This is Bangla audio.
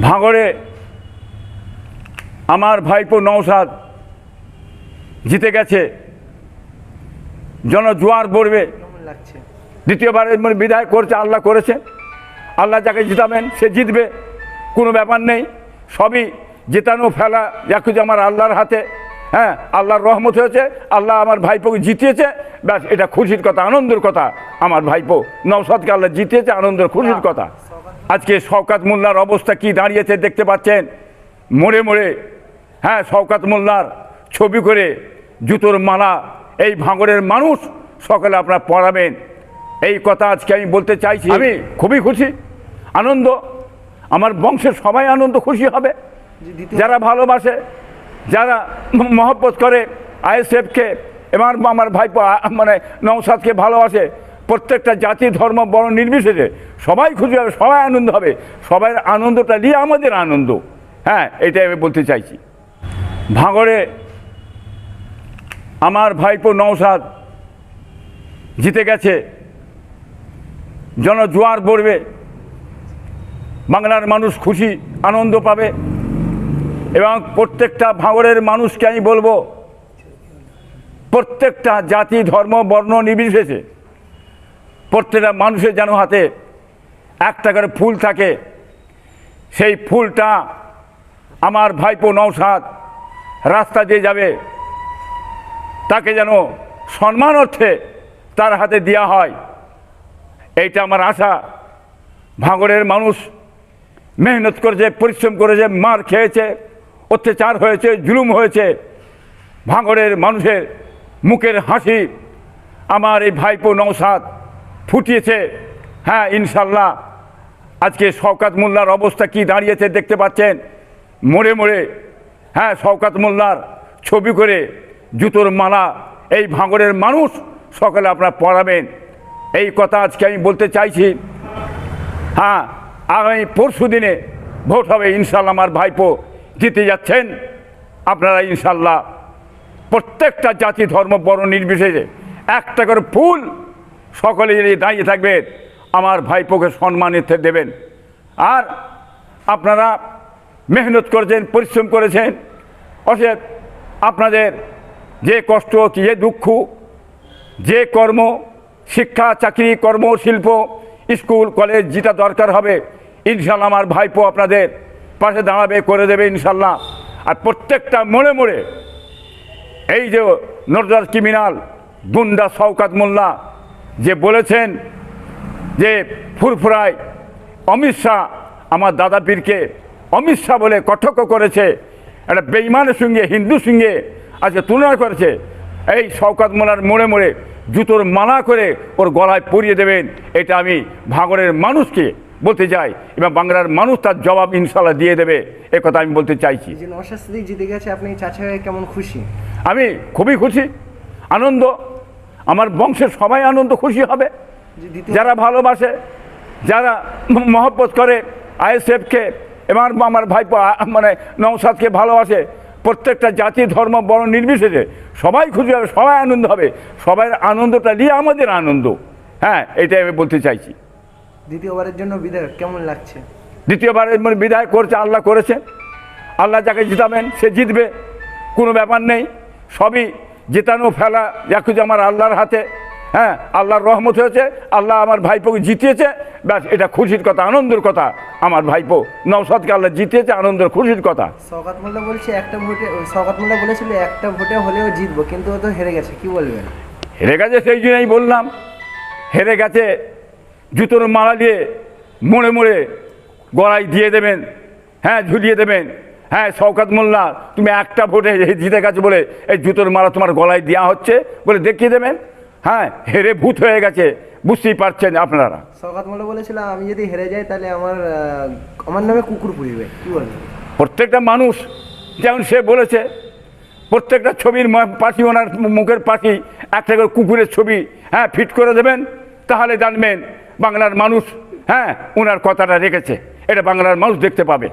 ভাঙড়ে আমার ভাইপো নওশাদ জিতে গেছে, জনজোয়ার পড়বে। দ্বিতীয়বারের বিদায় করছে, আল্লাহ করেছে। আল্লাহ যাকে জিতাবেন সে জিতবে, কোনো ব্যাপার নেই। সবই জেতানো ফেলা যাকুজ আমার আল্লাহর হাতে। হ্যাঁ, আল্লাহর রহমত হয়েছে, আল্লাহ আমার ভাইপোকে জিতিয়েছে, ব্যাস এটা খুশির কথা, আনন্দের কথা। আমার ভাইপো নওশাদকে আল্লাহ জিতিয়েছে, আনন্দের খুশির কথা। আজকে শওকত মোল্লার অবস্থা কি দাঁড়িয়েছে দেখতে পাচ্ছেন, মোড়ে মোড়ে। হ্যাঁ, শওকত মোল্লার ছবি করে জুতোর মালা এই ভাঙড়ের মানুষ সকলে আপনারা পড়াবেন, এই কথা আজকে আমি বলতে চাইছি। আমি খুবই খুশি, আনন্দ, আমার বংশের সবাই আনন্দ খুশি হবে। যারা ভালোবাসে, যারা মহব্বত করে আইএসএফকে এবং আমার ভাইপো মানে নওশাদকে ভালোবাসে, প্রত্যেকটা জাতি ধর্ম বর্ণ নির্বিশেষে সবাই খুশি হবে, সবাই আনন্দ হবে। সবাই আনন্দটা নিয়ে আমাদের আনন্দ। হ্যাঁ, এটাই আমি বলতে চাইছি। ভাঙড়ে আমার ভাইপো নওশাদ জিতে গেছে, জনজোয়ার পড়বে। বাংলার মানুষ খুশি আনন্দ পাবে এবং প্রত্যেকটা ভাঙড়ের মানুষকে আমি বলবো, প্রত্যেকটা জাতি ধর্ম বর্ণ নির্বিশেষে প্রত্যেকটা মানুষের যেন হাতে একটা করে ফুল থাকে। সেই ফুলটা আমার ভাইপো নওশাদ রাস্তা দিয়ে যাবে, তাকে যেন সম্মান অর্থে তার হাতে দেওয়া হয়, এইটা আমার আশা। ভাঙড়ের মানুষ মেহনত করেছে, পরিশ্রম করেছে, মার খেয়েছে, অত্যাচার হয়েছে, জুলুম হয়েছে। ভাঙড়ের মানুষের মুখের হাসি আমার এই ভাইপো নওশাদ ফুটিয়েছে। হ্যাঁ, ইনশাল্লাহ। আজকে শওকত মোল্লার অবস্থা কি দাঁড়িয়েছে দেখতে পাচ্ছেন, মোড়ে মোড়ে। হ্যাঁ, শওকত মোল্লার ছবি করে জুতোর মালা এই ভাঙড়ের মানুষ সকলে আপনারা পড়াবেন, এই কথা আজকে আমি বলতে চাইছি। হ্যাঁ, আগামী পরশু দিনে ভোট হবে, ইনশাল্লাহ আমার ভাইপো জিতে যাচ্ছেন। আপনারা ইনশাল্লাহ প্রত্যেকটা জাতি ধর্ম বর্ণ নির্বিশেষে একটা করে ফুল সকলে দাঁড়িয়ে থাকবেন, আমার ভাইপোকে সম্মানিত দেবেন। আর আপনারা মেহনত করেছেন, পরিশ্রম করেছেন, অতএব আপনাদের যে কষ্ট, যে দুঃখ, যে কর্ম, শিক্ষা, চাকরি, কর্ম, শিল্প, স্কুল, কলেজ যেটা দরকার হবে, ইনশাল্লাহ আমার ভাইপো আপনাদের পাশে দাঁড়াবে, করে দেবে ইনশাল্লাহ। আর প্রত্যেকটা মোড়ে মোড়ে এই যে নর্দার ক্রিমিনাল গুন্ডা শওকত মোল্লা যে বলেছেন যে ফুরফুরায় অমিত শাহ আমার দাদা পীরকে অমিত শাহ বলে কটাক্ষ করেছে, একটা বেঈমানের সঙ্গে, হিন্দুর সঙ্গে আজকে তুলনা করেছে, এই শওকত মোল্লার মোড়ে মোড়ে জুতোর মালা করে ওর গলায় পরিয়ে দেবেন, এটা আমি ভাঙড়ের মানুষকে বলতে চাই এবং বাংলার মানুষ তার জবাব ইনশাল্লাহ দিয়ে দেবে, এ কথা আমি বলতে চাইছি। নওশাদ সিদ্দিক জিতে গেছে, আপনি চাচা হয়ে কেমন খুশি? আমি খুবই খুশি, আনন্দ, আমার বংশের সবাই আনন্দ খুশি হবে। যারা ভালোবাসে, যারা মহব্বত করে আইএসএফকে এবং আমার ভাইপো মানে নওশাদকে ভালোবাসে, প্রত্যেকটা জাতি ধর্ম বর্ণ নির্বিশেষে সবাই খুশি হবে, সবাই আনন্দ হবে। সবাই আনন্দটা নিয়ে আমাদের আনন্দ। হ্যাঁ, এটাই আমি বলতে চাইছি। দ্বিতীয়বারের জন্য বিদায় কেমন লাগছে? দ্বিতীয়বারের বিদায় করছে, আল্লাহ করেছে। আল্লাহ যাকে জিতাবেন সে জিতবে, কোনো ব্যাপার নেই। সবই জেতানো ফেলা যাকুজ আমার আল্লাহর হাতে। হ্যাঁ, আল্লাহর রহমত হয়েছে, আল্লাহ আমার ভাইপোকে জিতিয়েছে, ব্যাস এটা খুশির কথা, আনন্দের কথা। আমার ভাইপো নওশাদকে আল্লাহ জিতিয়েছে, আনন্দের খুশির কথা। শওকত মোল্লা বলছে একটা ভোটে, শওকত মোল্লা বলেছিল একটা ভোটে হলেও জিতবো, কিন্তু ও তো হেরে গেছে, কি বলবেন? হেরে গেছে, সেই জন্যই বললাম হেরে গেছে। জুতোর মালা দিয়ে মোড়ে মোড়ে গলায় দিয়ে দেবেন, হ্যাঁ, ঝুলিয়ে দেবেন। হ্যাঁ, শওকত মোল্লা তুমি একটা ভোটে জিতে গেছে বলে এই জুতোর মালা তোমার গলায় দেওয়া হচ্ছে বলে দেখিয়ে দেবেন। হ্যাঁ, হেরে ভূত হয়ে গেছে, বুঝতেই পারছেন আপনারা। শওকত মোল্লা বলেছিল আমি যদি হেরে যাই তাহলে আমার নামে কুকুর পুড়িবে, কি বলবেন? প্রত্যেকটা মানুষ যেমন সে বলেছে, প্রত্যেকটা ছবির পাশে ওনার মুখের পাশে একটা করে কুকুরের ছবি হ্যাঁ ফিট করে দেবেন, তাহলে জানবেন বাংলার মানুষ হ্যাঁ ওনার কথাটা রেখেছে, এটা বাংলার মানুষ দেখতে পাবে।